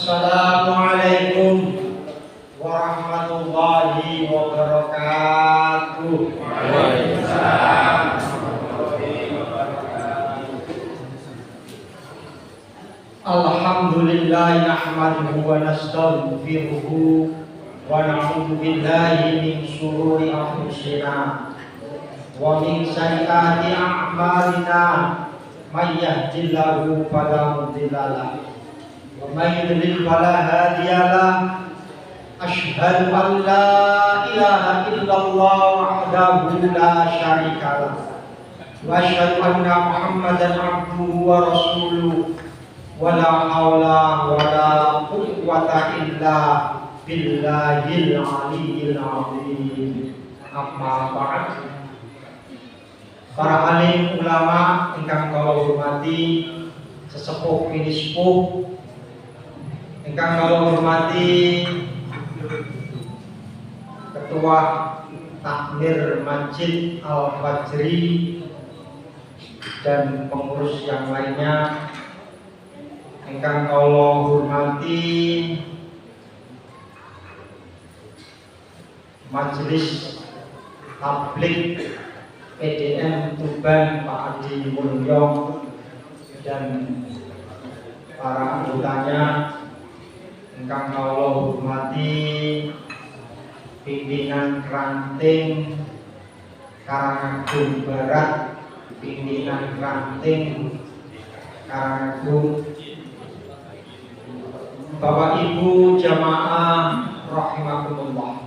Assalamualaikum warahmatullahi wabarakatuh. Waalaikumsalam. Alhamdulillah nahmaduhu wa nastaghfiruhu wa na'udzu billahi min shururi anfusina wa min sayyiati a'malina may yahdihillahu fala mudilla lahu wa may yudlil fala hadiya lahu. Asyhadu an la ilaha illallah wahdahu la syarika lahu wa asyhadu anna Muhammadan abduhu wa rasuluh. Wala haula wala quwwata illa billahil aliyyil azim. Amma ba'd. Para alim ulama ingkang kula hormati, sesepuh pinispuh ingkang kula hormati, Ketua Takmir Masjid Al-Fajri dan pengurus yang lainnya, ingkang kula hormati Majelis Tabligh PDM Tuban Pak Adi Mulyo dan para anggotanya, ingkang kula hormati pimpinan ranting Karangagung Barat, pimpinan ranting Karangagung, Bapak Ibu jamaah rahimakumullah.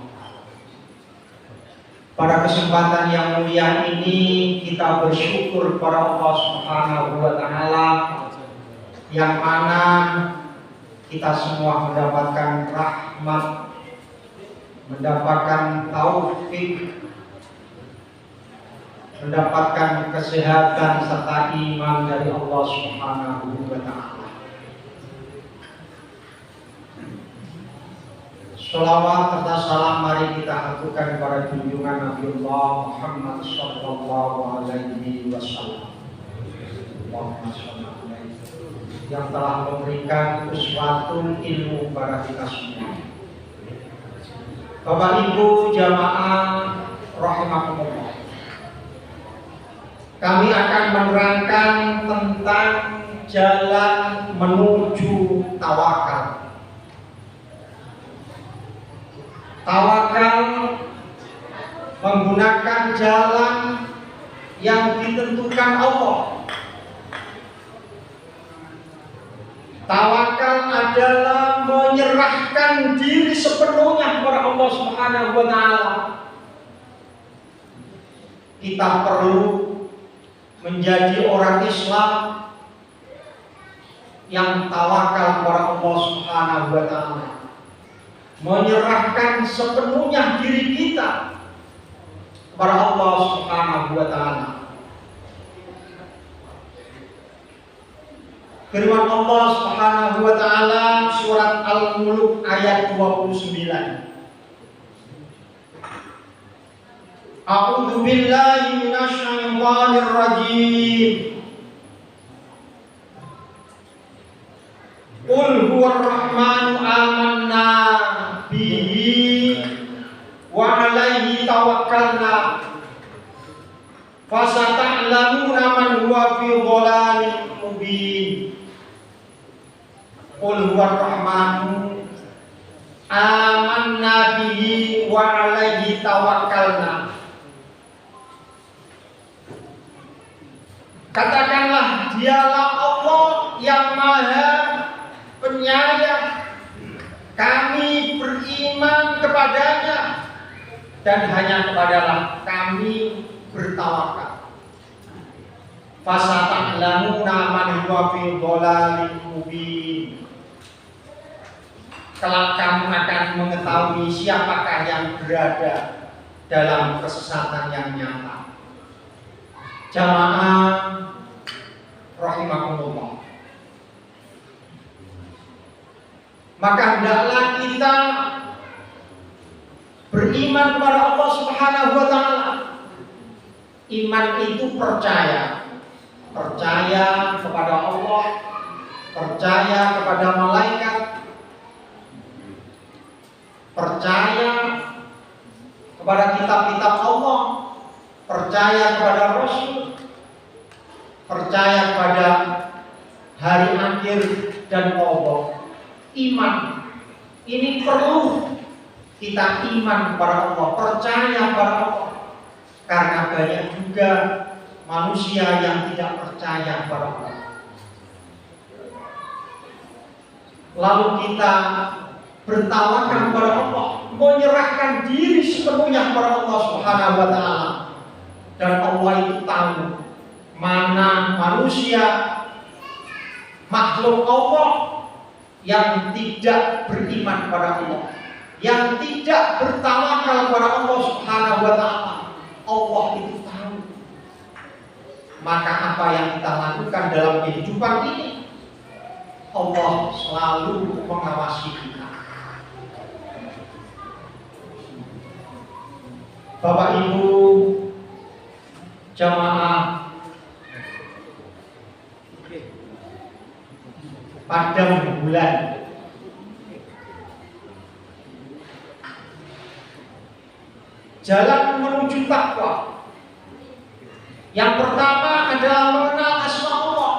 Pada kesempatan yang mulia ini kita bersyukur kepada Allah Subhanahu wa taala yang mana kita semua mendapatkan rahmat, mendapatkan taufik, mendapatkan kesehatan serta iman dari Allah Subhanahu wa taala. Sholawat serta salam mari kita aturkan kepada junjungan Nabiullah Muhammad sallallahu alaihi wasallam. Allahumma sholli alaihi, yang telah memberikan uswatun ilmu kepada kita semua. Bapak Ibu jamaah rahimakumullah, kami akan menerangkan tentang jalan menuju tawakal. Tawakal menggunakan jalan yang ditentukan Allah. Tawakal adalah menyerahkan diri sepenuhnya kepada Allah Subhanahu wa taala. Kita perlu menjadi orang Islam yang tawakal kepada Allah Subhanahu wa taala, menyerahkan sepenuhnya diri kita kepada Allah Subhanahu wa taala. Firman Allah Subhanahu wa taala surat Al-Mulk ayat 29. A'udzu billahi minasy syaithanir rajim. Qul huwar rahmanu amanna bihi wa alaihi tawakkalna fasata'lamuna man huwa fi dhalalin mubin. Qul huwar rahmanu amanna bihi wa alaihi tawakkalna. Katakanlah, dialah Allah yang maha penyayang, kami beriman kepadanya dan hanya kepadalah kami bertawakal. Fasata'lamuna man huwa fi dhalalin mubin. Kelak kamu akan mengetahui siapakah yang berada dalam kesesatan yang nyata. Jamaah rahimakumullah, maka hendaklah kita beriman kepada Allah Subhanahu wa taala. Iman itu percaya kepada Allah, percaya kepada malaikat, kepada kitab-kitab Allah, percaya kepada Rasul, percaya kepada hari akhir dan Allah. Iman ini perlu kita iman kepada Allah, percaya kepada Allah. Karena banyak juga manusia yang tidak percaya kepada Allah. Lalu kita bertawakal kepada Allah, menyerahkan diri sepenuhnya kepada Allah Subhanahu wa taala. Dan Allah itu tahu mana manusia, makhluk Allah yang tidak beriman kepada Allah, yang tidak bertawakal kepada Allah Subhanahu wa taala. Allah itu tahu. Maka apa yang kita lakukan dalam kehidupan ini, Allah selalu mengawasi kita. Bapak Ibu jamaah padang bulan, jalan menuju takwa. Yang pertama adalah mengenal asma Allah,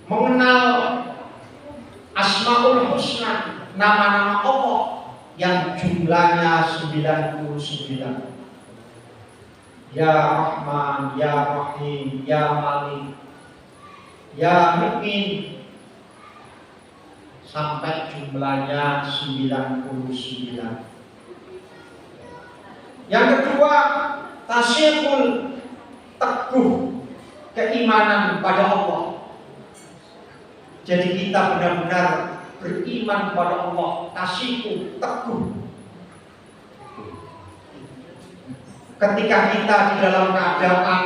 mengenal Asmaul Husna, nama-nama Allah yang jumlahnya 99. Ya Rahman, Ya Rahim, Ya Malik, Ya Mu'min, sampai jumlahnya 99. Yang kedua, tasyikul, teguh keimanan pada Allah. Jadi kita benar-benar beriman kepada Allah, tasyikul, teguh. Ketika kita di dalam keadaan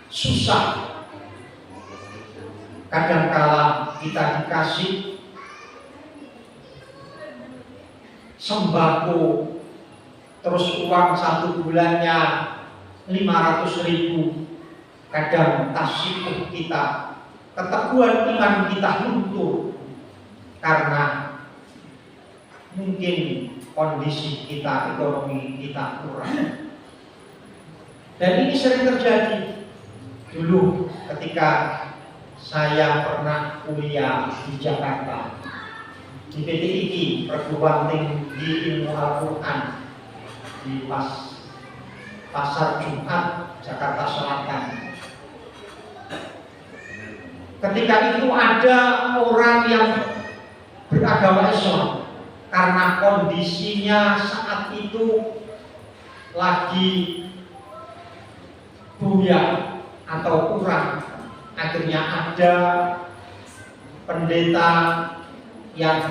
susah, kadangkala kita dikasih sembako, terus uang 1 bulannya 500.000, kadang tasyikuh kita, keteguhan iman kita luntur karena mungkin kondisi kita, ekonomi kita kurang. Dan ini sering terjadi. Dulu ketika saya pernah kuliah di Jakarta, di PTII, Perguruan Tinggi Ilmu Al-Quran, di Pasar Jumat, Jakarta Selatan. Ketika itu ada orang yang beragama Islam, karena kondisinya saat itu lagi buyar atau kurang, akhirnya ada pendeta yang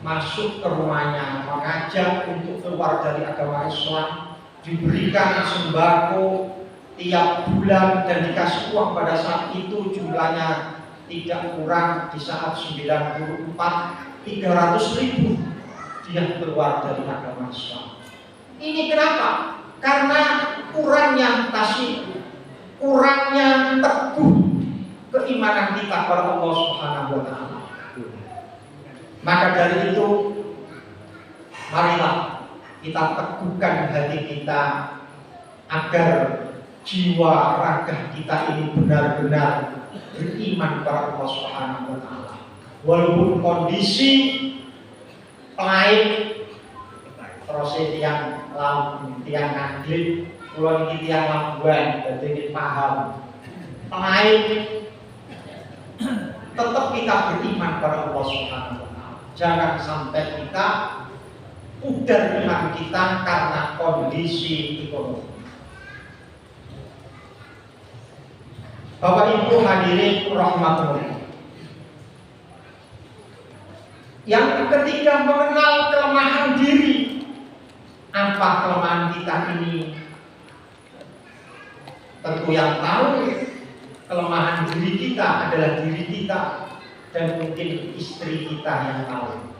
masuk ke rumahnya, mengajak untuk keluar dari agama Islam, diberikan sembako tiap bulan dan dikasih uang. Pada saat itu jumlahnya tidak kurang, di saat 94, 300.000 dia keluar dari agama Islam. Ini kenapa? Karena kurangnya tasyik, kurangnya teguh keimanan kita kepada Allah Subhanahu wa taala. Maka dari itu, marilah kita teguhkan hati kita agar jiwa raga kita ini benar-benar beriman kepada Allah Subhanahu wa taala. Walaupun kondisi lain, proses yang lalu, yang ngadil, pulau ini yang lambuan, jadi paham. Lain, tetap kita beriman kepada Allah Subhanahu wa taala. Jangan sampai kita pudar iman kita karena kondisi ekonomi. Bapak Ibu hadirin rahmatullah. Yang ketiga, mengenal kelemahan diri. Apa kelemahan kita ini? Tentu yang tahu kelemahan diri kita adalah diri kita, dan mungkin istri kita yang tahu.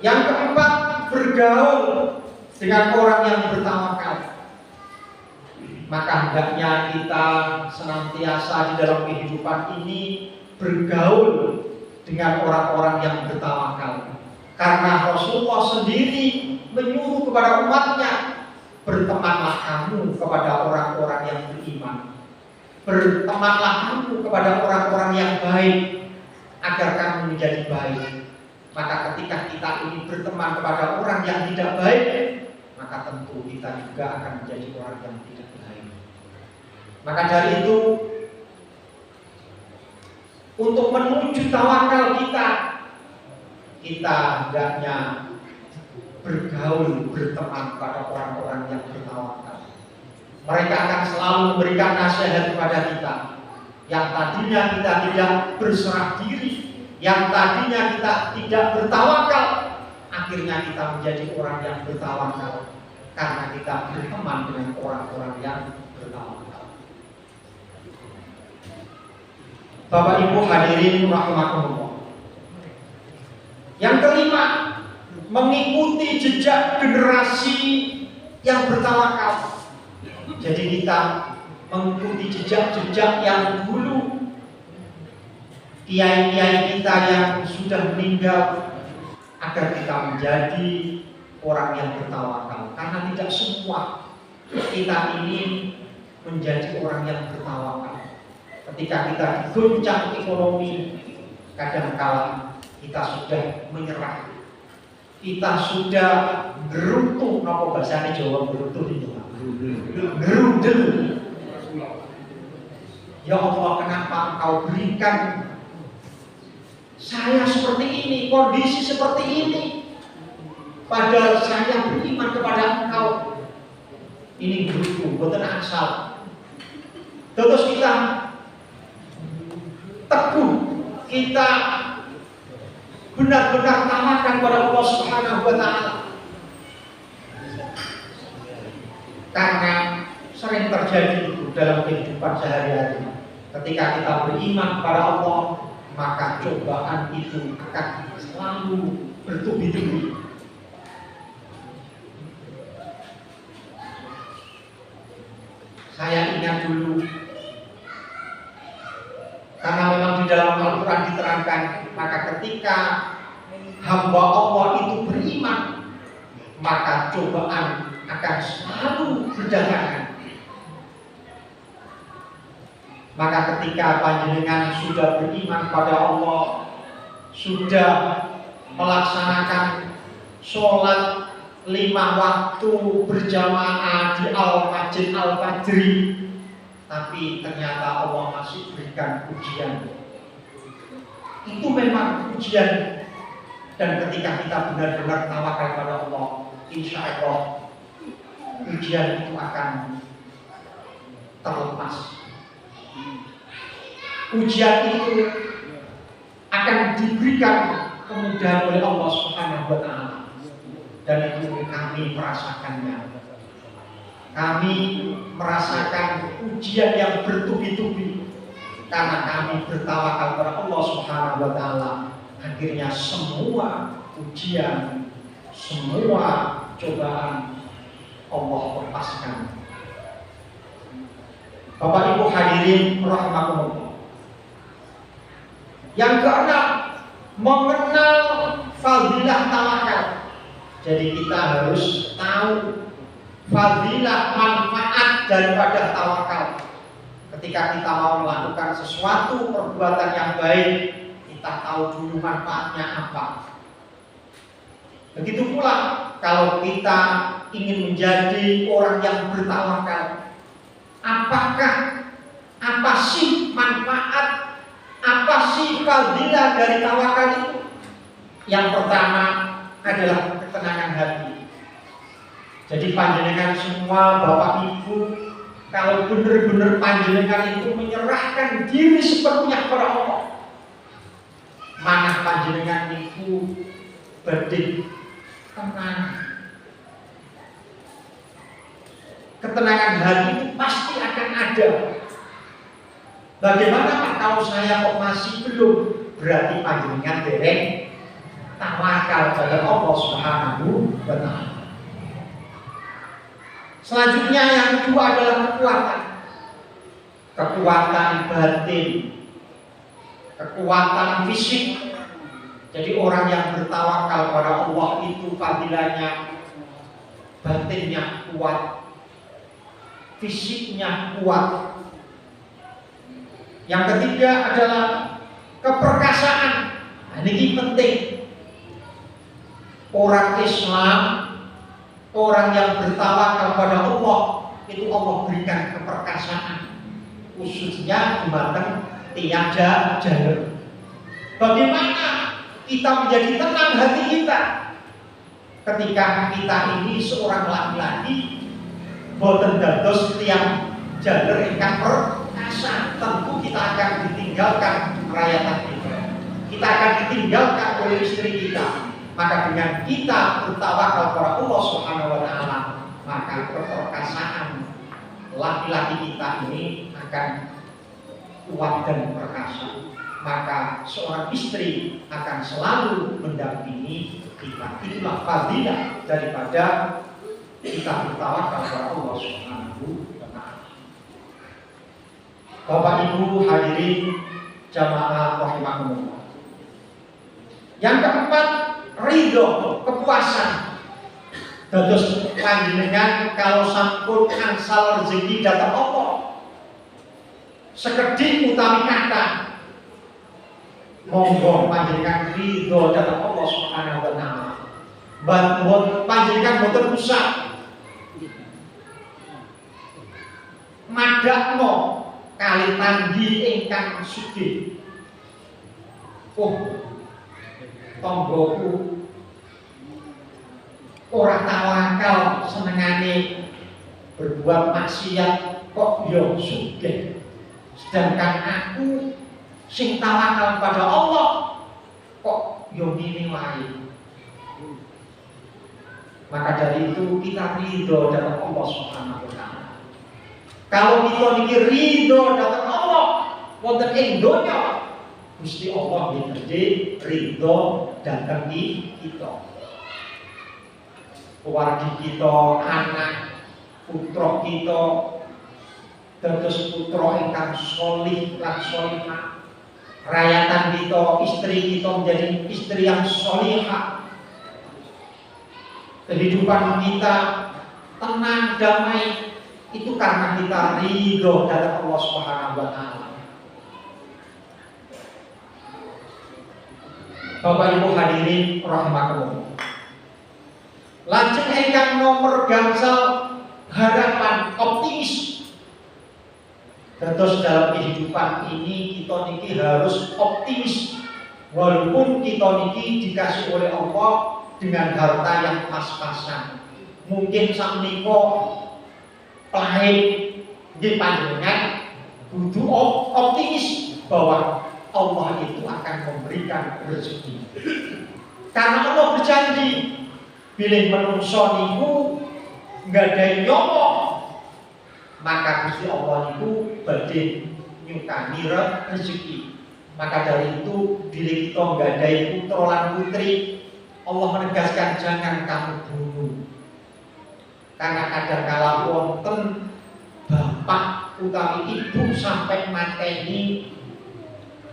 Yang keempat, bergaul dengan orang yang bertawakal. Maka hendaknya kita senantiasa di dalam kehidupan ini bergaul dengan orang-orang yang bertawakal. Karena Rasulullah sendiri menyuruh kepada umatnya, bertemanlah kamu kepada orang-orang yang beriman. Bertemanlah kamu kepada orang-orang yang baik agar kamu menjadi baik. Maka ketika kita ini berteman kepada orang yang tidak baik, maka tentu kita juga akan menjadi orang yang tidak baik. Maka dari itu, untuk menuju tawakal kita hendaknya bergaul, berteman pada orang-orang yang bertawakal. Mereka akan selalu memberikan nasihat kepada kita. Yang tadinya kita tidak berserah diri, yang tadinya kita tidak bertawakal, akhirnya kita menjadi orang yang bertawakal karena kita berteman dengan orang-orang yang bertawakal. Bapak Ibu hadirin rahimakumullah. Yang kelima, mengikuti jejak generasi yang bertawakal. Jadi kita mengikuti jejak-jejak yang dulu, kiai-kiai kita yang sudah meninggal, agar kita menjadi orang yang bertawakal. Karena tidak semua kita ingin menjadi orang yang bertawakal. Ketika kita diguncang ekonomi, kadang-kala kita sudah menyerah, kita sudah geruntuh. Napa bahasane Jawa geruntuh itu? Gerundel. Ya Allah, kenapa Engkau berikan saya seperti ini, kondisi seperti ini, padahal saya beriman kepada Engkau. Ini geruntuh, boten asal. Terus kita teguh, kita benar-benar tamatkan kepada Allah Subhanahu wa Ta'ala. Karena sering terjadi itu dalam kehidupan sehari-hari. Ketika kita beriman kepada Allah, maka cobaan itu akan selalu bertubi-tubi. Saya ingat dulu, karena memang di dalam Al-Quran diterangkan, maka ketika hamba Allah itu beriman, maka cobaan akan selalu berdatangan. Maka ketika panjenengan sudah beriman pada Allah, sudah melaksanakan sholat 5 waktu berjamaah di Al-Masjid Al-Fajri, tapi ternyata Allah masih berikan ujian. Itu memang ujian. Dan ketika kita benar-benar tawakal pada Allah, insya Allah ujian itu akan terlepas. Ujian itu akan diberikan kemudahan oleh Allah Subhanahu wa Ta'ala. Dan itu kami merasakannya. Kami merasakan ujian yang bertubi-tubi karena kami bertawakal kepada Allah Subhanahu wa Ta'ala. Akhirnya semua ujian, semua cobaan Allah lepaskan. Bapak Ibu hadirin rahimakumullah. Yang keenam, mengenal fadilah tawakal. Jadi kita harus tahu fadilah, manfaat daripada tawakal. Ketika kita mau melakukan sesuatu perbuatan yang baik, kita tahu dulu manfaatnya apa. Begitu pula kalau kita ingin menjadi orang yang bertawakal, apa sih manfaat, apa sih fadilah dari tawakal itu? Yang pertama adalah ketenangan hati. Jadi panjenengan semua Bapak Ibu, kalau benar-benar panjenengan itu menyerahkan diri sepenuhnya kepada Allah, mana panjenengan itu badhe tenang. Ketenangan hati itu pasti akan ada. Bagaimana Pak kalau saya kok masih belum? Berarti panjenengan dereng tawakal pada Allah Subhanahu wa Ta'ala. Selanjutnya yang kedua adalah kekuatan. Kekuatan batin, kekuatan fisik, Jadi orang yang bertawakal pada Allah itu fadilahnya, batinnya kuat, fisiknya kuat. Yang ketiga adalah keperkasaan. Nah, ini penting. Orang Islam, orang yang bertawakal pada Allah, itu Allah berikan keperkasaan, khususnya dumateng tiada jalur. Bagaimana kita menjadi tenang hati kita ketika kita ini seorang laki-laki boten dados tiang jalur ingkang perkasa? Tentu kita akan ditinggalkan rakyat kita. Kita akan ditinggalkan oleh istri kita. Maka dengan kita bertawakal kepada Allah Subhanahu wa taala, maka keperkasaan laki-laki kita ini akan kuat dan perkasa. Maka seorang istri akan selalu mendampingi kita. Itulah fadilah daripada kita bertawakal kepada Allah Subhanahu wa taala. Bapak Ibu hadirin jamaah rahimakumullah. Yang keempat, ridho, kepuasan. Dados panjenengan kalau sampun angsal rezeki datang apa? Sekedhik utawi kata, monggo panjenengan ridho datang Allah Subhanahu wa taala. Panjenengan boten usah madakno kali tanggi ingkang sugih. Tonggoku ora tawakal, senengane berbuat maksiat kok yo sugih. Sedangkan aku sing tawakal pada Allah kok yo ngene wae. Maka dari itu kita ridho datang Allah Subhanahu wa taala. Kalau kita niki ridho datang Allah wonten ing donya, Gusti Allah gede ridho datang di kita. Keluarga kita, anak, putra kita dados putra ingkang sholih lan sholihah. Rayatan kita, istri kita menjadi istri yang sholihah. Kehidupan kita tenang, damai, itu karena kita ridho dari Allah Subhanahu wa taala. Bapak Ibu hadirin rahimakumullah. Lajeng ingkang nomor gangsal harapan, optimis. Terus dalam kehidupan ini kita niki harus optimis. Walaupun kita niki dikasih oleh Allah dengan harta yang pas-pasan. Mungkin sakmenika pahit nggih panjenengan kudu optimis bahwa Allah itu akan memberikan rezeki. Karena Allah berjanji bilih menungso niku nggadahi nyawa, maka Gusti Allah niku badhe nyukani rezeki. Maka dari itu bilih kita nggadahi putra lan putri, Allah menegaskan jangan kamu bunuh. Karena kadangkala wonten bapak utawi ibu sampai mateni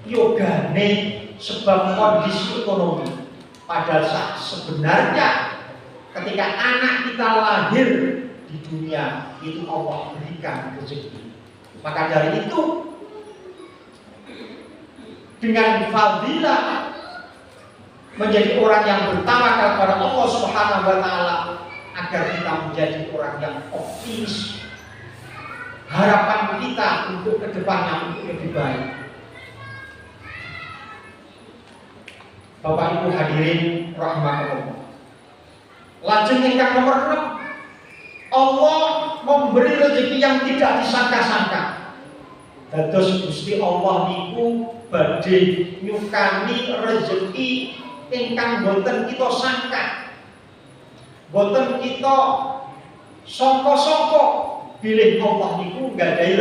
yogane sebab kondisi ekonomi. Padahal sebenarnya ketika anak kita lahir di dunia itu Allah berikan rezeki. Maka dari itu dengan fadilah menjadi orang yang bertawakal kepada Allah Subhanahu wa taala agar kita menjadi orang yang optimis. Harapan kita untuk kedepannya untuk lebih baik. Bapak Ibu hadirin rahimakumullah. Lajeng ingkang nomor 6, Allah memberi rezeki yang tidak disangka-sangka. Dados Gusti Allah niku badhe nyukani rezeki ingkang boten kita sangka. Boten kita sangka-sangka bilih Allah niku nggadahi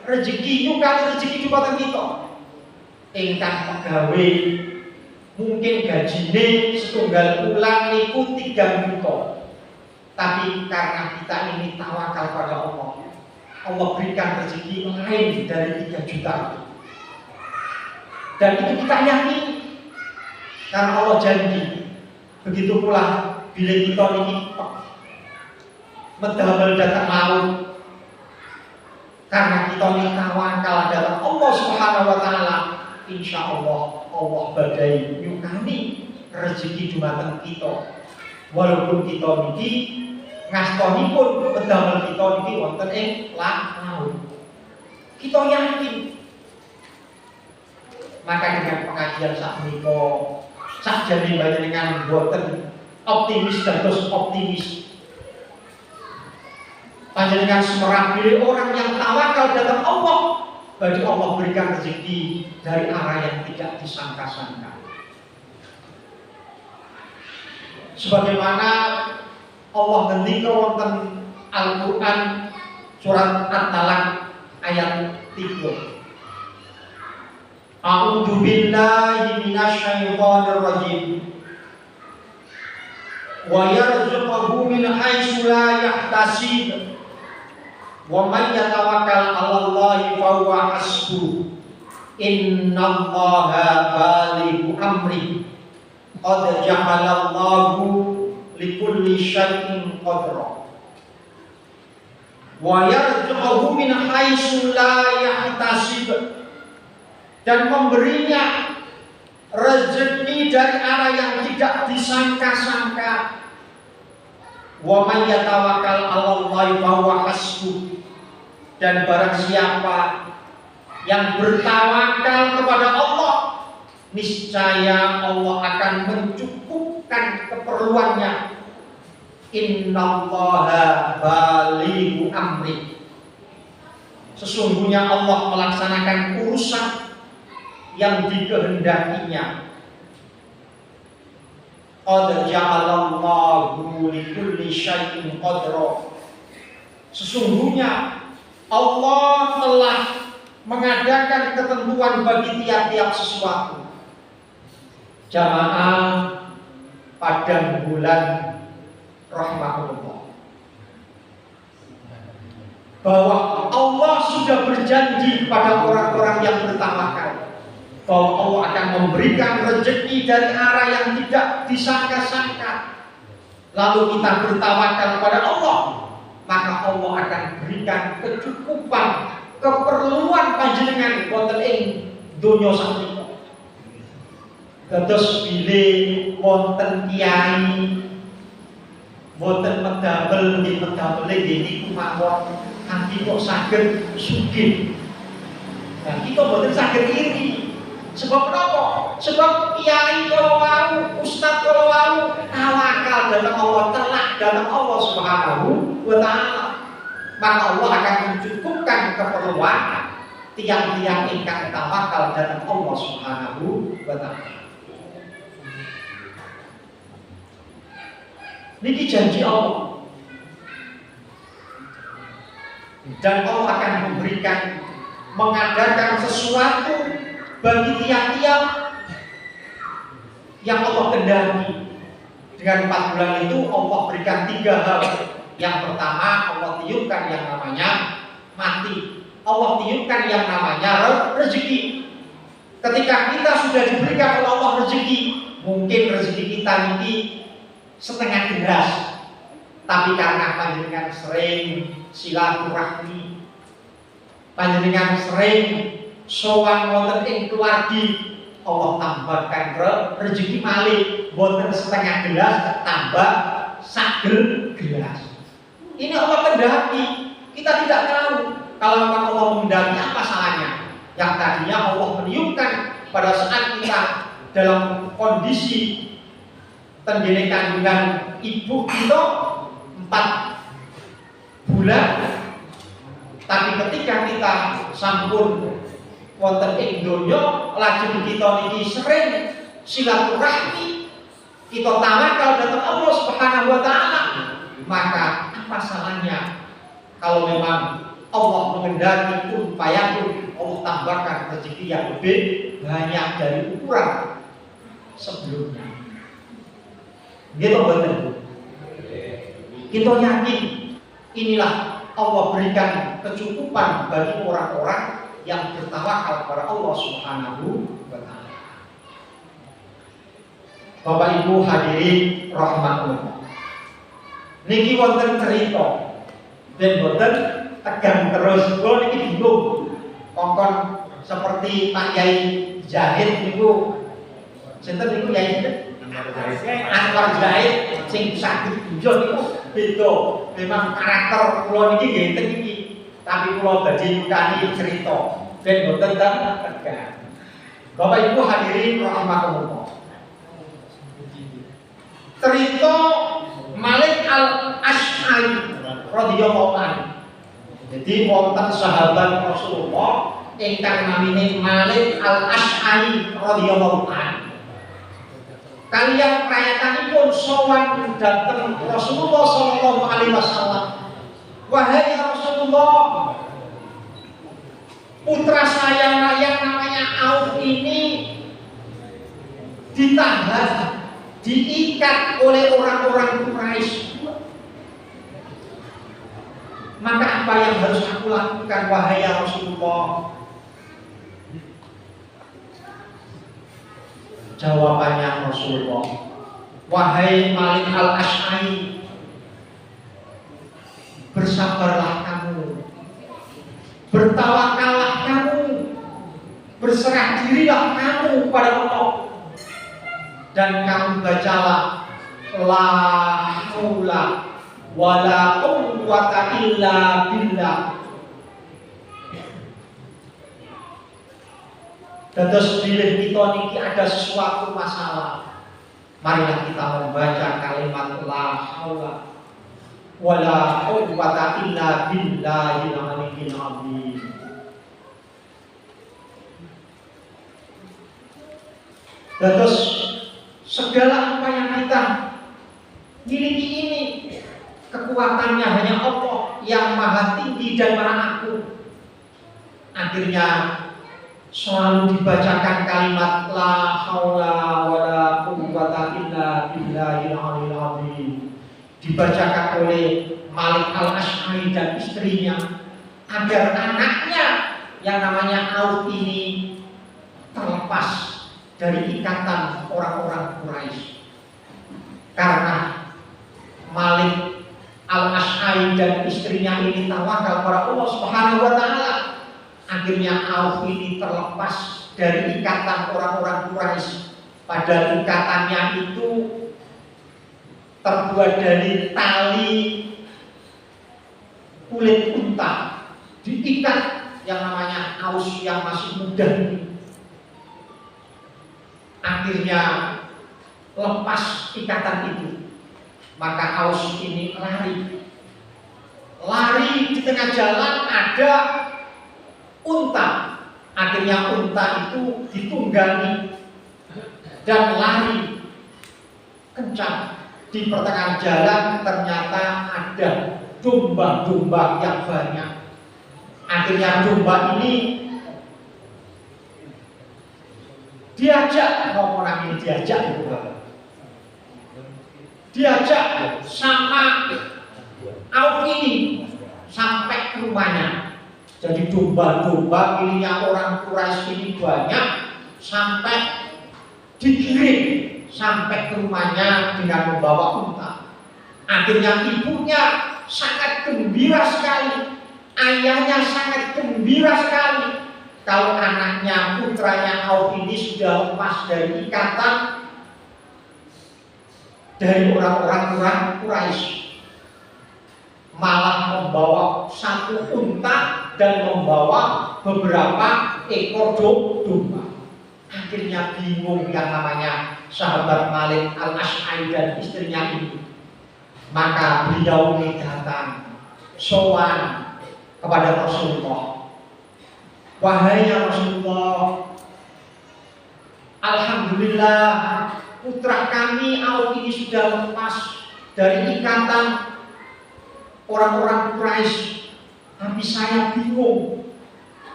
rezeki, nyukani rezeki dhumateng kita. Ingkang pegawai mungkin gajine setunggal bulan niku 3 juta. Tapi karena kita ini tawakal pada Allah, Allah berikan rezeki lain dari 3 juta. Dan itu kita yakini. Karena Allah janji. Begitu pula bila kita ini medamel datang maut, karena kita ini tawakal datang Allah Subhanahu wa taala, insya Allah Allah badai nyukani rezeki dumateng kita. Walaupun kita niki ngastonipun medamel kita niki wonten ing laut. Kita yakin. Maka dengan pengajian sak menika sakjane panjenengan boten optimis terus optimis. Panjenengan semerap pilih orang yang tawakal datang Allah, bagi Allah berikan rezeki dari arah yang tidak disangka-sangka. Sebagaimana Allah ngendika wonten Al-Qur'an surat At-Talaq ayat 3. A'udzu billahi minasyaitonir rajim. Wa yarzuquhu min haitsu la yahtasib. Wa man yatawakkal 'alallahi fa huwa hasbuh. Innallaha balighu amri. Qad ja'alallahu likulli syai'in qadra. Wa yarzuquhu min haitsu la yahtasib. Dan memberinya rezeki dari arah yang tidak disangka-sangka. Wa may yatawakkal 'alallahi fa huwa hasbuh. Dan barang siapa yang bertawakal kepada Allah, niscaya Allah akan mencukupkan keperluannya. Innallaha balighu amri. Sesungguhnya Allah melaksanakan urusan yang dikehendakinya. Qad ja'alallahu likulli syai'in qadra. Sesungguhnya Allah telah mengadakan ketentuan bagi tiap-tiap sesuatu. Jamaah pada bulan rahmatullah, bahwa Allah sudah berjanji kepada orang-orang yang bertawakal bahwa Allah akan memberikan rezeki dari arah yang tidak disangka-sangka. Lalu kita bertawakal kepada Allah, maka Allah akan berikan kecukupan keperluan panjenengan wonten ing donya sanika. Dados bilih wonten kiai wonten medamel nggih medamel nggih niku mawon kanthi kok saged sugih. Nah, kita mboten saged iri. Sebab kenapa? Sebab kiai kalau wau, ustaz kalau wau tawakal datang Allah, telak datang Allah Subhanahu wa taala. Maka Allah akan mencukupkan keperluan tiang-tiang ingkang tawakal datang Allah Subhanahu wa taala. Niki janji Allah. Dan Allah akan memberikan, mengadakan sesuatu bagi tiap-tiap yang Allah kehendaki. Dengan 4 bulan itu Allah berikan 3 hal. Yang pertama, Allah tiupkan yang namanya mati. Allah tiupkan yang namanya rezeki. Ketika kita sudah diberikan oleh Allah rezeki, mungkin rezeki kita ini setengah gelas, tapi karena panjenengan sering silaturahmi, panjenengan sering sowan wonten ing keluargi, Allah tambahkan rezeki malih wonten setengah gelas tambah sagel gelas. Ini Allah kehendaki. Kita tidak tahu. Kalau memang Allah menghendaki, apa salahnya? Yang tadinya Allah meniupkan pada saat kita dalam kondisi tenggene kandungan ibu kita 4 bulan, tapi ketika kita sampun wonten ing donya, lajeng kita niki sering silaturahmi, kita tawakal datang Allah Subhanahu wa taala, maka apa salahnya kalau memang Allah menghendaki pun payahun Allah tambahkan rezeki yang lebih banyak dari ukuran sebelumnya. Gitu betul. Kita yakin inilah Allah berikan kecukupan bagi orang-orang yang bertawakal kepada Allah Subhanahu wa taala. Bapak Ibu hadirin rahmatullah. Niki wonten cerita dan wonten tegang terus. Kula niki bingung. Kongkon seperti Pak Yai Zahid niku sinten niku Yai Anwar Zahid sing saged diunjuk niku beda. Memang karakter kula niki nggih ten iki. Tapi kula badhe nyukani cerita ben boten tegang. Bapak Ibu hadirin rahmatullah. Cerita Malik Al-Asy'ari radhiyallahu anhu. Jadi wonten sahabat Rasulullah ingkang namine Malik Al-Asy'ari radhiyallahu anhu. Kaliyan prayatanipun sowan dhateng Rasulullah sallallahu alaihi wasallam. Wahai Rasulullah, putra saya yang namanya Auf ini ditahan, diikat oleh orang-orang Quraisy. Maka apa yang harus aku lakukan wahai Rasulullah? Jawabannya Rasulullah, wahai Malik Al-Asy'ari, bersabarlah kamu, bertawakallah kamu, berserah dirilah kamu kepada Allah, dan kamu bacalah la haula wala quwwata illa billah. Dados bilih kita niki ada sesuatu masalah, marilah kita membaca kalimat la haula wala quwwata illa billahil aliyyil azim. Dados segala apa yang kita miliki ini kekuatannya hanya Allah yang maha tinggi dan maha agung. Akhirnya selalu dibacakan kalimat la haula wala quwwata illa billahil aliyyil azim, dibacakan oleh Malik Al-Asy'ari dan istrinya agar anaknya yang namanya Auf ini terlepas dari ikatan orang-orang Quraisy. Karena Malik Al-Asy'ari dan istrinya ini tawakal kepada Allah Subhanahu wa taala, akhirnya Auf ini terlepas dari ikatan orang-orang Quraisy. Padahal ikatannya itu terbuat dari tali kulit unta, diikat yang namanya Aus yang masih muda ini. Akhirnya lepas ikatan itu, maka Aus ini lari di tengah jalan ada unta. Akhirnya unta itu ditunggangi dan lari kencang. Di pertengahan jalan ternyata ada domba-domba yang banyak. Akhirnya domba ini diajak sama Auf ini sampai ke rumahnya. Jadi domba-domba miliknya orang Quraisy ini banyak, sampai dikirim sampai ke rumahnya dengan membawa unta. Akhirnya ibunya sangat gembira sekali, ayahnya sangat gembira sekali kalau anaknya, putranya Auf ini sudah lepas dari ikatan dari orang-orang Quraisy, malah membawa satu unta dan membawa beberapa ekor domba. Akhirnya bingung yang namanya sahabat Malik Al-Asy'ari dan istrinya ini. Maka beliau ini datang sowan kepada Rasulullah. Wahai Rasulullah, alhamdulillah putra kami Auf ini sudah lepas dari ikatan orang-orang Quraisy. Tapi saya bingung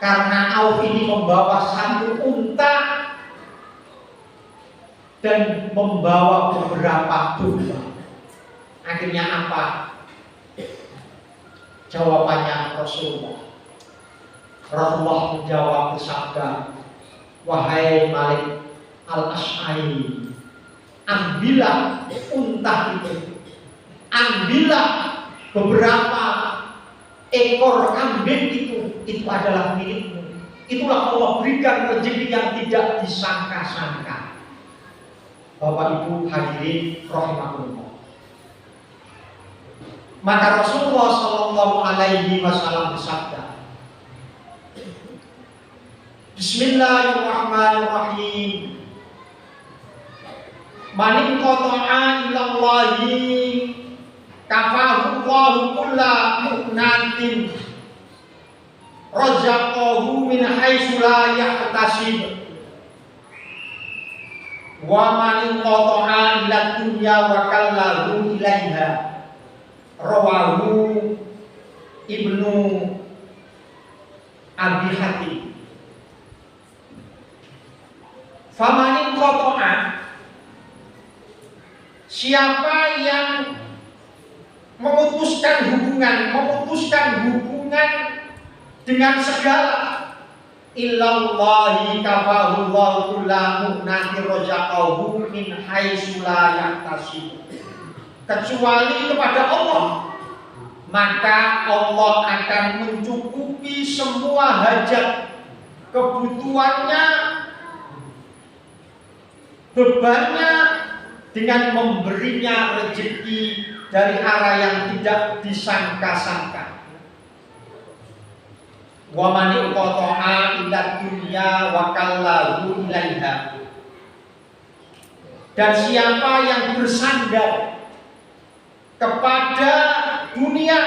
karena Auf ini membawa satu unta dan membawa beberapa domba. Akhirnya apa? Jawabannya Rasulullah. Rasulullah menjawab bersabda, wahai Malik Al-Asy'ari, ambillah unta itu, ambillah beberapa ekor kambing itu adalah milikmu. Itulah Allah berikan rezeki yang tidak disangka-sangka. Bapak Ibu hadirin rahimahullah. Maka Rasulullah Shallallahu Alaihi Wasallam bersabda, Bismillahirrahmanirrahim. Man qata'a ilallahi kafahu Allahu kulla mu'natin razaqahu min haitsu la yahtasib. Wa man qata'a ila dunya wa kallahu ilaiha. Rawahu Ibnu Abi Hatim. Famanin qata'a, siapa yang memutuskan hubungan dengan segala, illallahi kafahu Allahu kulla mu'nati razaqahu min haitsu la yahtasib. Kecuali kepada Allah, maka Allah akan mencukupi semua hajat kebutuhannya, bebannya, dengan memberinya rezeki dari arah yang tidak disangka-sangka. Wa man qata'a ila dunya wa kallahu ilaiha. Dan siapa yang bersandar kepada dunia,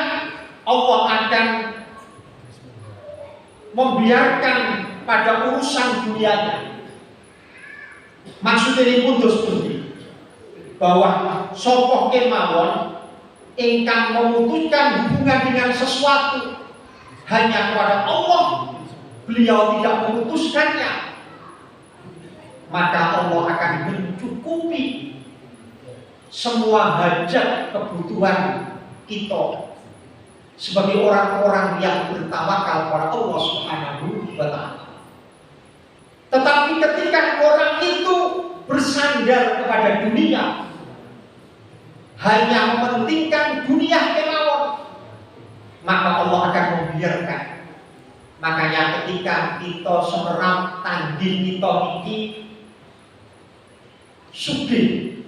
Allah akan membiarkan pada urusan dunianya. Maksud ini pun seperti bahwa sopoh kemawon ingkang memutuskan hubungan dengan sesuatu hanya kepada Allah, beliau tidak memutuskannya, maka Allah akan mencukupi semua hajat kebutuhan kita sebagai orang-orang yang bertawakal kepada Allah Subhanahu wa Ta'ala. Tetapi ketika orang itu bersandar kepada dunia, hanya mementingkan dunia kemawon, maka Allah akan membiarkan. Makanya ketika kita semerap tanding kita ini sugih,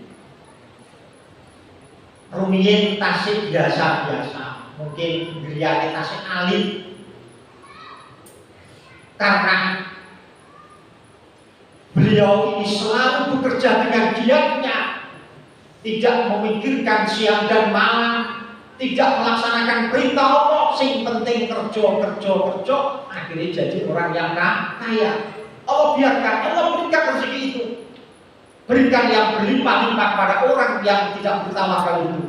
rumiyin tasik biasa-biasa, mungkin beliau tasik alit, karena beliau ini selalu bekerja dengan giatnya, tidak memikirkan siang dan malam, tidak melaksanakan perintah Allah, sing penting kerja, akhirnya jadi orang yang kaya. Allah biarkan, Allah berikan rezeki itu, berikan yang berlimpah-limpah pada orang yang tidak bertawakal itu.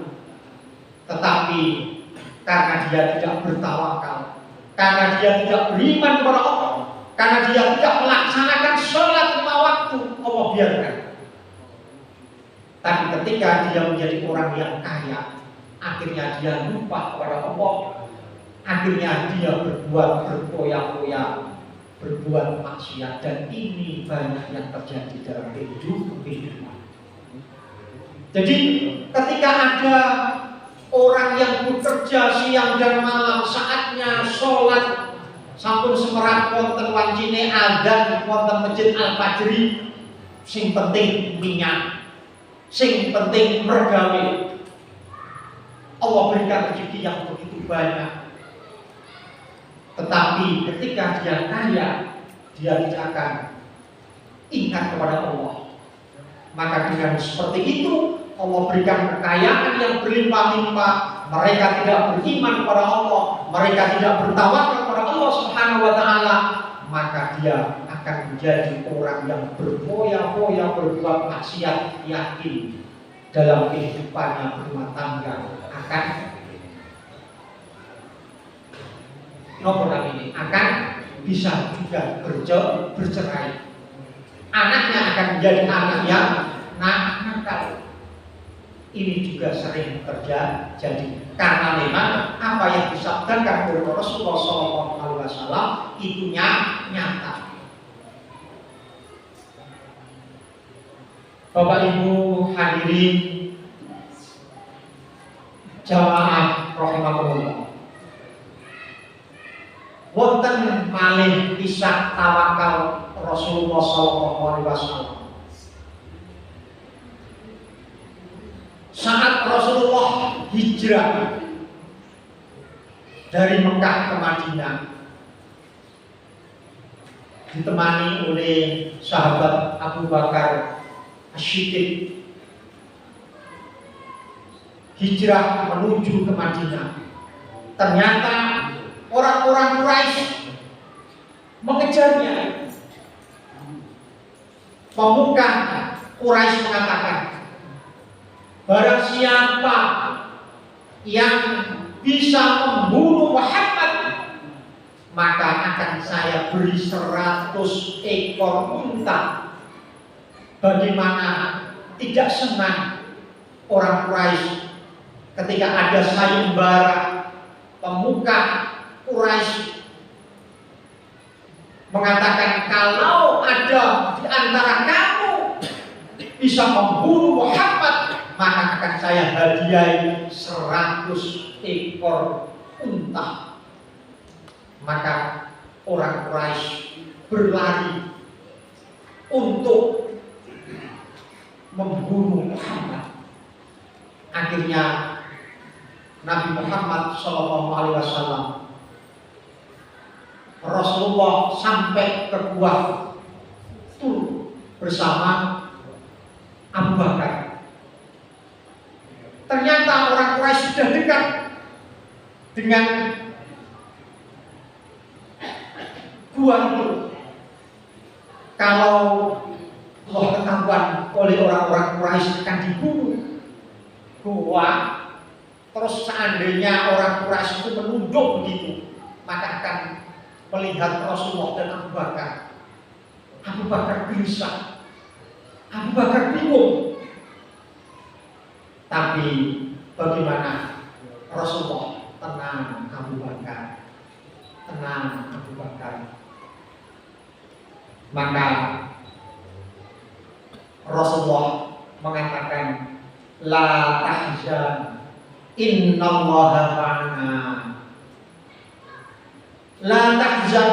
Tetapi karena dia tidak bertawakal, karena dia tidak beriman kepada Allah, karena dia tidak melaksanakan sholat 5 waktu, Allah biarkan. Tapi ketika dia menjadi orang yang kaya, akhirnya dia lupa kepada Allah, akhirnya dia berbuat berpoya-poya, berbuat maksiat, dan ini banyak yang terjadi dalam kehidupan. Jadi ketika ada orang yang bekerja siang dan malam, saatnya sholat, sampun semerat wonten wancine adzan wonten Masjid Al-Fajri, sing penting minyak, sing penting mergawe. Allah berikan rezeki yang begitu banyak. Tetapi ketika dia kaya, dia tidak akan ingat kepada Allah. Maka dengan seperti itu, Allah berikan kekayaan yang berlimpah-limpah. Mereka tidak beriman kepada Allah, mereka tidak bertawakal kepada Allah Subhanahu wa Ta'ala, maka dia akan menjadi orang yang berfoya-foya, berbuat maksiat, yakin dalam kehidupannya berumah tangga akan ini akan bisa juga bercerai. Anaknya akan menjadi anak yang nakal. Ini juga sering terjadi karena memang apa yang disabdakan oleh Rasulullah SAW itu nyata. Bapak Ibu hadirin jamaah rahimakumullah. Wonten malih kisah tawakal Rasulullah sallallahu alaihi wasallam. Saat Rasulullah hijrah dari Mekah ke Madinah, ditemani oleh sahabat Abu Bakar As-Siddiq, hijrah menuju ke Madinah. Ternyata orang-orang Quraisy mengejarnya. Pemuka Quraisy mengatakan, barang siapa yang bisa membunuh Muhammad, maka akan saya beri 100 ekor unta. Bagaimana tidak senang orang Quraisy ketika ada sayembara pemuka Quraisy mengatakan, kalau ada di antara kamu bisa membunuh Muhammad, maka akan saya hadiahi 100 ekor unta. Maka orang Quraisy berlari untuk membunuh Muhammad. Akhirnya Nabi Muhammad SAW, Rasulullah sampai ke Gua Tur bersama Abu Bakar. Ternyata orang Quraisy sudah dekat dengan gua itu. Kalau Allah ketahuan oleh orang-orang Quraisy akan dibunuh gua, terus seandainya orang Quraisy itu menunduk begitu, maka akan melihat Rasulullah dan Abu Bakar. Abu Bakar gelisah, Abu Bakar bingung. Tapi bagaimana? Rasulullah, tenang Abu Bakar, tenang Abu Bakar. Maka Rasulullah mengatakan, la tahzan, innallaha ma'ana. La tahzan,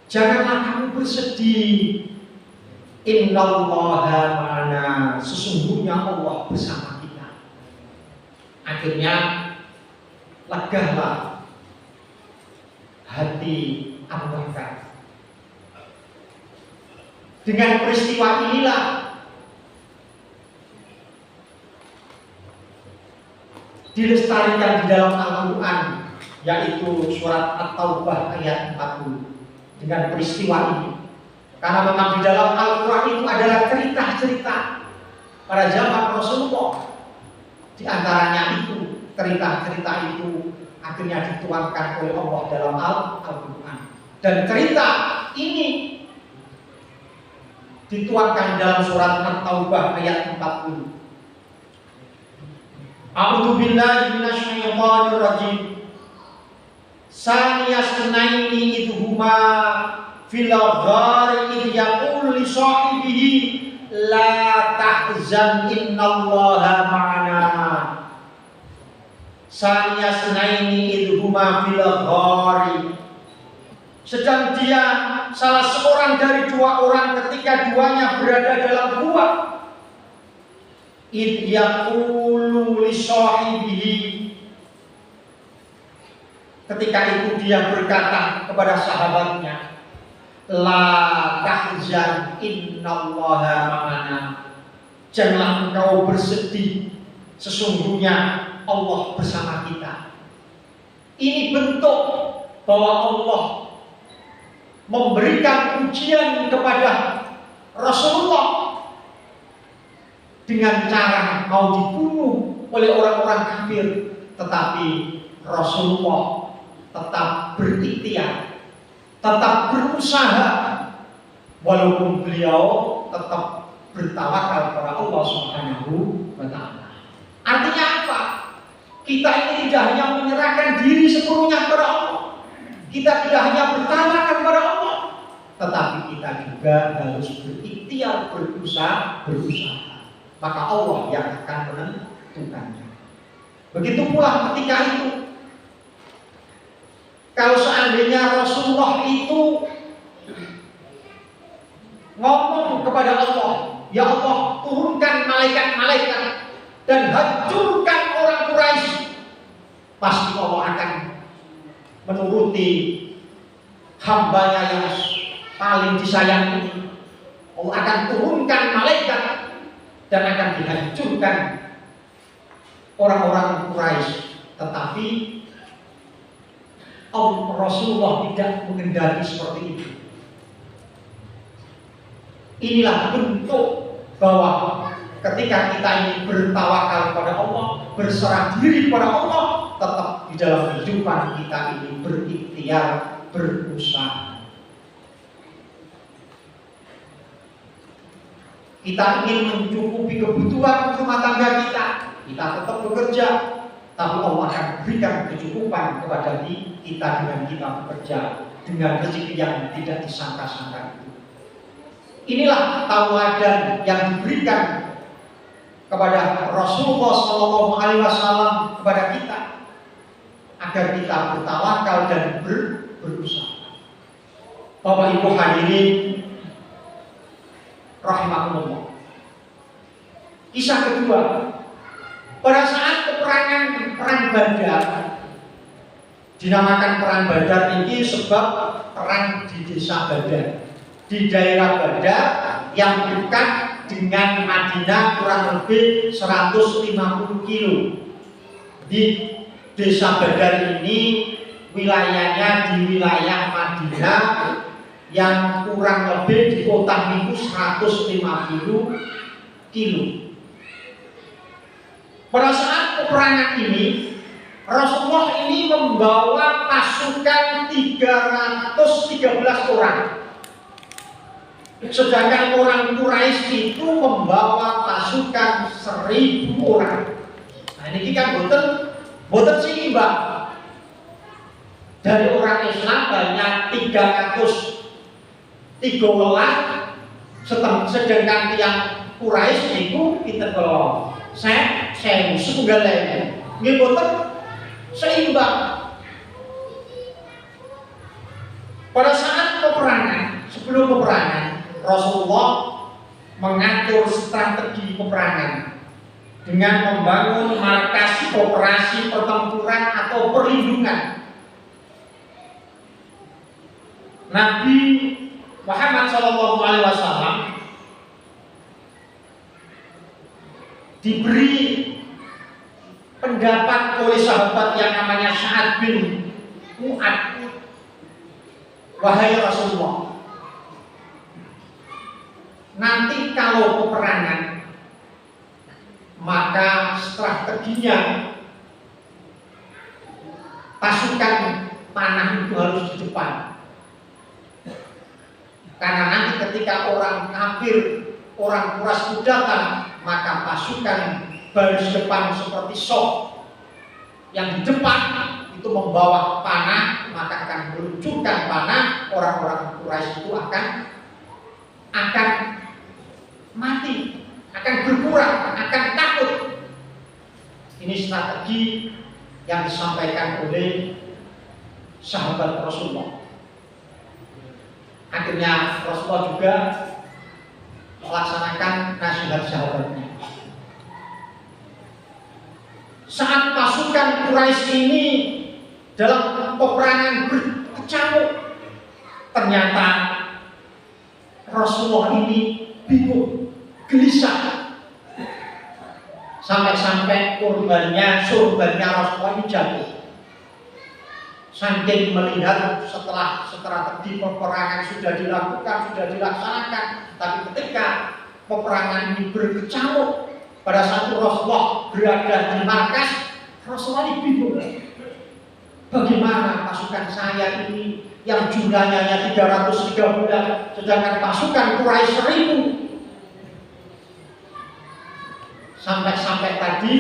janganlah kamu bersedih. Innallaha ma'ana, sesungguhnya Allah bersama kita. Akhirnya legahlah hati Abu Bakar. Dengan peristiwa inilah dilestarikan di dalam Al-Quran, yaitu surat At-Taubah ayat 40. Dengan peristiwa ini, karena memang di dalam Al-Quran itu adalah cerita-cerita pada zaman Rasulullah. Di antaranya itu, cerita-cerita itu akhirnya dituangkan oleh Allah dalam Al-Quran. Dan cerita ini dituangkan dalam surat At-Taubah ayat 40. A'udzu billahi minasyaitonir rajim. Saniyasnaini idhuma fil ghari idh yaqulu li sahibihi la tahzan innallaha ma'ana. Saniyasnaini idhuma fil ghari. Sedang dia salah seorang dari dua orang ketika duanya berada dalam gua. Idh yaqulu li sahibihi. Ketika itu dia berkata kepada sahabatnya, la tahzan innallaha ma'ana. Janganlah engkau bersedih, sesungguhnya Allah bersama kita. Ini bentuk bahwa Allah memberikan ujian kepada Rasulullah dengan cara mau dibunuh oleh orang-orang kafir, tetapi Rasulullah tetap berikhtiar, tetap berusaha, walaupun beliau tetap bertawakal kepada Allah Subhanahu wa Ta'ala. Artinya apa? Kita ini tidak hanya menyerahkan diri sepenuhnya kepada Allah, kita tidak hanya bertawakal kepada Allah, tetapi kita juga harus berikhtiar, berusaha. maka Allah yang akan menentukannya. Begitu pula ketika itu, kalau seandainya Rasulullah itu ngomong kepada Allah, ya Allah, turunkan malaikat-malaikat dan hancurkan orang Quraisy, pasti Allah akan menuruti hambanya yang paling disayang ini. Allah akan turunkan malaikat dan akan dihancurkan orang-orang Quraisy. Tetapi Rasulullah tidak mengendaki seperti itu. Inilah bentuk bahwa ketika kita ini bertawakal kepada Allah, berserah diri kepada Allah, tetap di dalam kehidupan kita ini berikhtiar, berusaha. Kita ingin mencukupi kebutuhan rumah tangga kita tetap bekerja, tapi Allah akan berikan kecukupan kepada kita dengan kita bekerja dengan rezeki yang tidak disangka-sangka itu. Inilah tauladan yang diberikan kepada Rasulullah SAW kepada kita, agar kita bertawakal dan berusaha. Bapak Ibu hadirin rahimakumullah. Kisah kedua, pada saat peperangan perang Badar, dinamakan perang Badar ini sebab perang di desa Badar, di daerah Badar yang dekat dengan Madinah kurang lebih 150 kilo. Di desa Badar ini wilayahnya di wilayah Madinah yang kurang lebih di kota itu 150 kilo. Pada saat peperangan ini, Rasulullah ini membawa pasukan 313 orang. Sedangkan orang Quraisy itu membawa pasukan 1000 orang. Nah ini kan boten seimbang. Dari orang Islam banyak 313, sedangkan yang Quraisy itu kita kalau saya setunggal lagi, nggih boten seimbang. Pada saat peperangan, sebelum peperangan, Rasulullah mengatur strategi peperangan dengan membangun markas operasi pertempuran atau perlindungan. Nabi Muhammad SAW diberi pendapat oleh sahabat yang namanya Sa'ad bin Mu'ad. Wahai Rasulullah, nanti kalau peperangan, maka strateginya pasukan panah itu harus di depan. Karena nanti ketika orang kafir, orang Quraisy datang, maka pasukan baris depan seperti Sof yang di depan itu membawa panah, maka akan meluncurkan panah, orang-orang Quraisy itu akan mati, akan berkurang, akan takut. Ini strategi yang disampaikan oleh sahabat Rasulullah. Akhirnya Rasulullah juga melaksanakan nasihat sahabatnya. Saat pasukan Quraisy ini dalam peperangan berkecamuk, ternyata Rasulullah ini bingung, gelisah, sampai-sampai surbannya Rasulullah ini jatuh. Saking melihat setelah strategi peperangan sudah dilakukan, sudah dilaksanakan, tapi ketika peperangan ini berkecamuk, pada saat Rasulullah berada di markas, Rasulullah ini bingung. Bagaimana pasukan saya ini yang jumlahnya hanya 313, sedangkan pasukan Quraisy 1000. Sampai tadi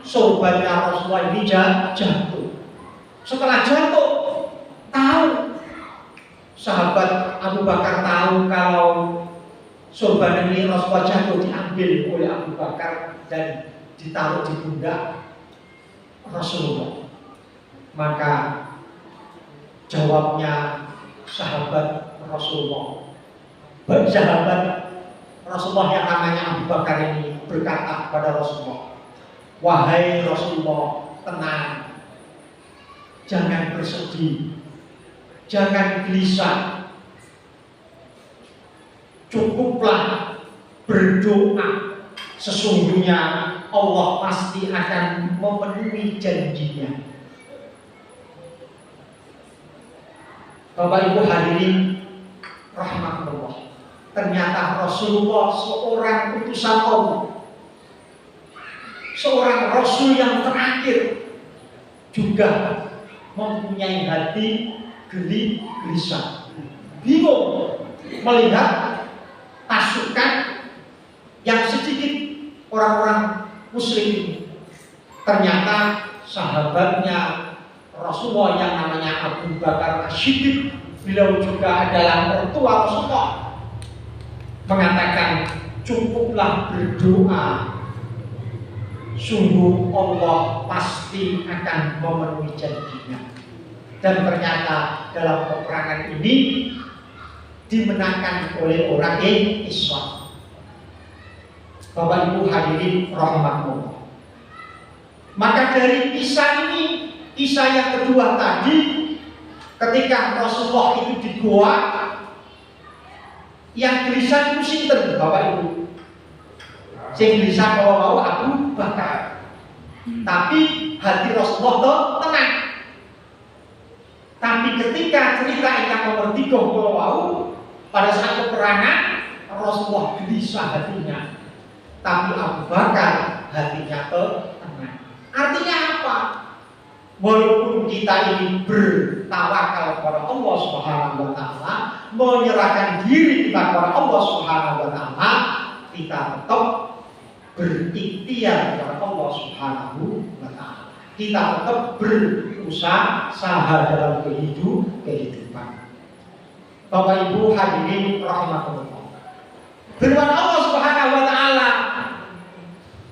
sorbannya Rasulullah ini jatuh. Setelah jatuh, tahu sahabat Abu Bakar tahu kalau Sorban ini Rasulullah jatuh diambil oleh Abu Bakar dan ditaruh di pundak Rasulullah. Maka jawabnya sahabat Rasulullah, sahabat Rasulullah yang namanya Abu Bakar ini berkata kepada Rasulullah, wahai Rasulullah, tenang, jangan bersedih, jangan gelisah, cukuplah berdoa. Sesungguhnya Allah pasti akan memenuhi janjinya. Bapak Ibu hadirin rahmatullah, ternyata Rasulullah seorang utusan Allah, seorang Rasul yang terakhir, juga mempunyai hati gelisah, bingung melihat pasukan yang sedikit orang-orang muslim ini. Ternyata sahabatnya Rasulullah yang namanya Abu Bakar As-Siddiq, beliau juga adalah mertua Rasulullah, mengatakan cukuplah berdoa, sungguh Allah pasti akan memenuhi janjinya. Dan ternyata dalam peperangan ini dimenangkan oleh orang Islam. Bapak Ibu hadirin rahmatullah. Maka dari kisah ini, kisah yang kedua tadi, ketika Rasulullah itu di goa, yang gelisah itu sinten Bapak Ibu? Sing gelisah kalau Abu Bakar. Tapi hati Rasulullah itu tenang. Tapi ketika cerita yang nomor 3 pada saat peperangan, Rasulullah gelisah hatinya. Tapi Abu Bakar hatinya tenang. Artinya apa? Walaupun kita ini bertawakal kepada Allah Subhanahu wa taala, menyerahkan diri kita kepada Allah Subhanahu wa taala, kita tetap berikhtiar kepada Allah Subhanahu wa taala. Kita tetap berusaha dalam kehidupan. Bapak Ibu hadirin rahmatullah. Firman Allah Subhanahu wa taala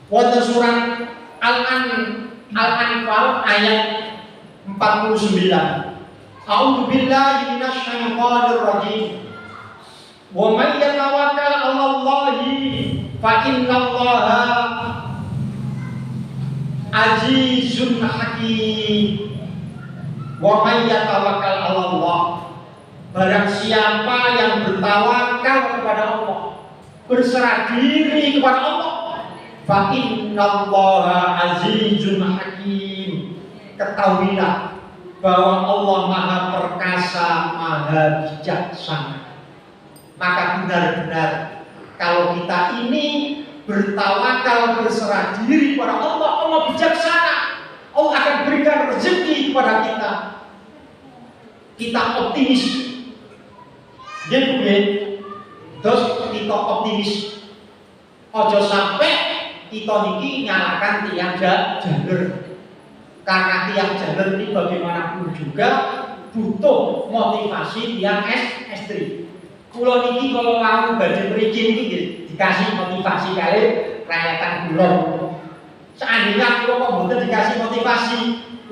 wonten surat Al-Anfal ayat 49. A'udzu billahi minasyaitonir rajim. Wa may yatawakkal 'alallahi fa innallaha azizun hakim. Wa may yatawakkal 'alallah, barang siapa yang bertawakal kepada Allah, berserah diri kepada Allah, fa innallaha azizun hakim, ketahuilah bahwa Allah Maha Perkasa, Maha Bijaksana. Maka benar-benar kalau kita ini bertawakal, berserah diri kepada Allah, Allah bijaksana. Allah akan berikan rezeki kepada kita. Kita optimis. Jadi terus kita optimis. Ojo sampai kita niki nyalakan tiang jalur. Karena tiang jalur ini bagaimanapun juga butuh motivasi tiang estri. Kulo niki kalau mau badhe mriki niki dikasih motivasi kali rakyatan kulo. Seandainya kulo kok mboten dikasih motivasi,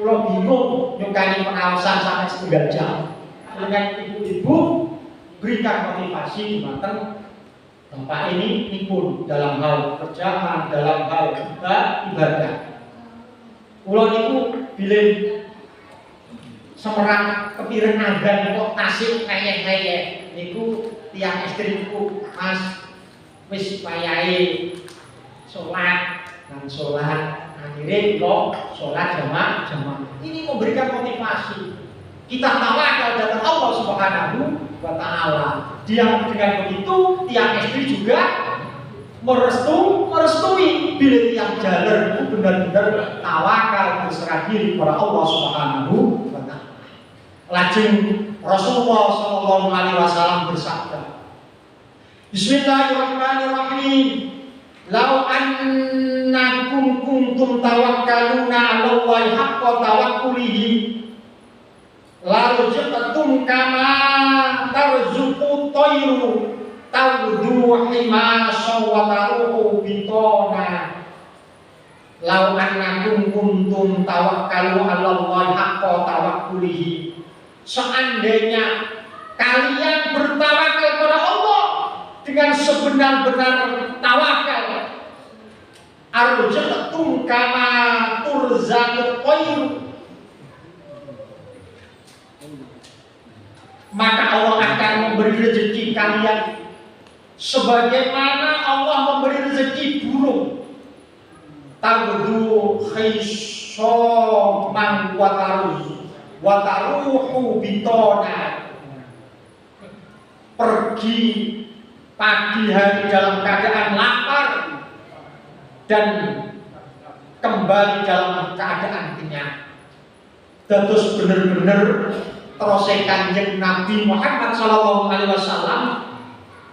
kulo bingung nyukani pengawasan sampai 1 jam. Dengan ibu-ibu berikan motivasi dumateng Bapak ini pun dalam hal kerjaan, dalam hal ibadah. Kulo niku bilih semerang kepiring agan kok tasik kayek-kayek niku tiang istriku, Mas wis wayahe sholat dan sholat akhirnya kok sholat jamaah. Ini memberikan motivasi. Kita tawakal kepada Allah Subhanahu wa taala. Dia dengan begitu tiang istri juga merestui bila tiang jalur itu benar-benar tawakal berserah diri kepada Allah Subhanahu wa taala. Lajeng Rasulullah sallallahu alaihi wasallam bersabda, Bismillahirrahmanirrahim. Lau annakum kuntum tawakkaluna 'ala Allahi haqqa tawakkulihi la ruzaqtum kama tarzuqu tayru tawdu himasa wa taruhu bitona lau annakum kuntum tawakkalu 'ala Allah haqqa tawakkulihi. Seandainya kalian bertawakal kepada Allah dengan sebenar-benar tawakal, arja'tum kama turzaqut tayr, maka Allah akan memberi rezeki kalian sebagaimana Allah memberi rezeki burung. Tagdu khisoman wa taruhu bitona, pergi pagi hari dalam keadaan lapar dan kembali dalam keadaan kenyang. Dados bener-bener terus Kanjeng Nabi Muhammad sallallahu alaihi wasallam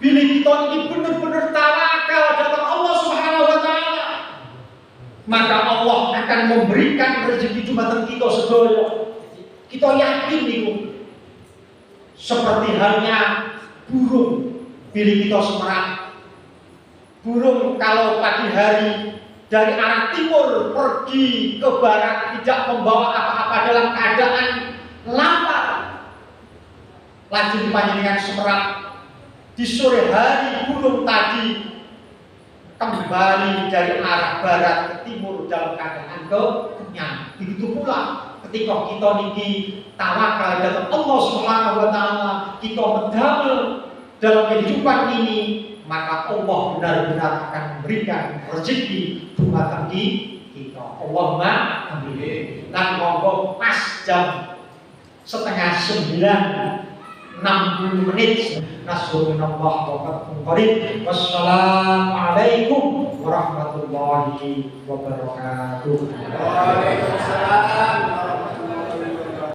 bila kita ini bener-bener tawakal datang Allah Subhanahu wa taala, maka Allah akan memberikan rezeki dumateng kita sedaya. Kita yakin itu. Seperti halnya burung bila kita semerap. Burung kalau pagi hari dari arah timur pergi ke barat tidak membawa apa-apa dalam keadaan lapar, lajeng panjenengan semerap di sore hari burung tadi kembali dari arah barat ke timur dalam keadaan kenyang. Begitu pula ketika kita niki tawakal datang Allah Subhanahu wa taala, kita medamel dalam kehidupan ini, maka Allah benar-benar akan memberikan rezeki dumateng kita. Allahumma amin. Lan monggo pas jam 8:30 60 menit. Nasrullah wa qarib. Wassalamualaikum warahmatullahi wabarakatuh. Waalaikumsalam.